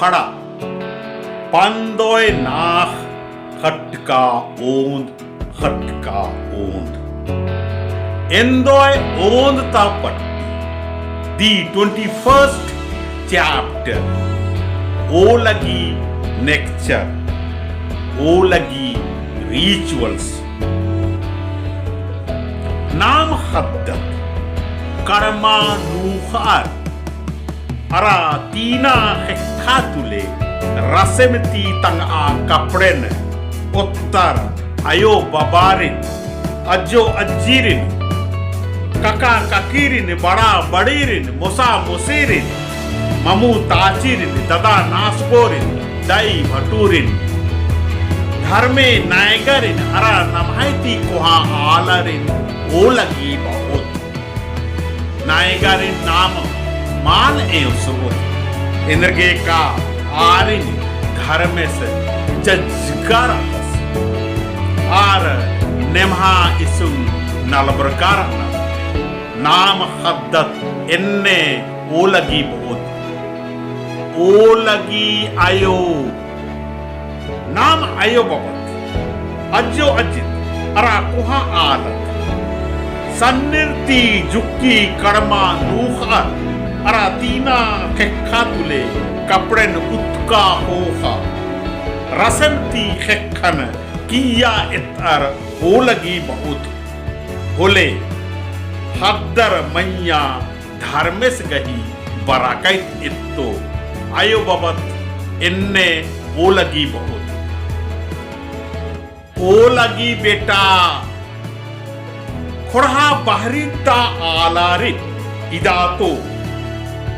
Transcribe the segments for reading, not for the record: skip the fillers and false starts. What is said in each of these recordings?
खड़ा पंदोय नाख खटका ओंद Endoy owned Tapat, the 21st chapter, Olagi Nectar, Olagi Rituals. Naam Haddat, Karma Nukhar, Ara Tina Hekatule, Rasemti Tanga Kapren, Ottar, Ayo Babarin, Ajo Ajirin, Kaka kakirin, bada badirin, mosa mosirin, mamu tachirin, dada nasporin, dai bhaturin, dharme naigarin, ara namhaiti koha alarin, olagi bahut. Naigarin naam मान एवसुत, इंद्रगे का arene dharme se jajgaras, ar nemha isun nalbarkarna. नाम हद्दत इन्ने ओलगी बहुत ओलगी आयो नाम आयो बबत अज्जो अजित अरा कुहा आलत सन्निर्ति जुक्की कर्मा नूखर अरा तीना खेखा तुले कपड़ेन उत्का होखा रसमती खेखन किया इतर ओलगी बहुत होले हद्दर मैया धर्मेस गही बराकैत इत्तो आयो बबत इन्ने ओलगी बहुत ओलगी बेटा खुरहा बहरीता आलारित इदातो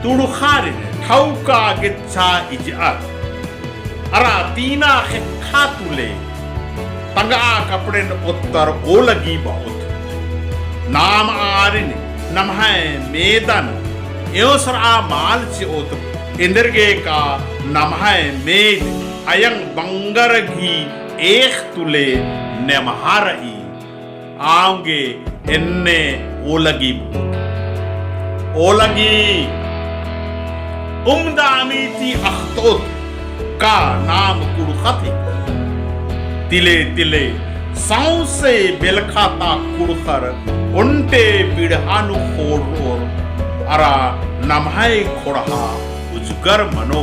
तुड़खारिन ठौका गिच्छा इजअत अरा तीना खिखा तुले तंगा कपड़ेन उत्तर ओलगी बहुत नाम आरिन नमहे मेदन एवसरा माल चिओत इंद्रगे का नमहे मेद अयंग बंगर घी एक तुले नेमहारई आंगे इन्ने ओलगी उम्दामीती अख्तोत का नाम कुड़खती तिले तिले सौसे बेलखाता कुड़खर उन्टे बिड़हानु खोर अरा नमहाय खोड़हा उजगर मनो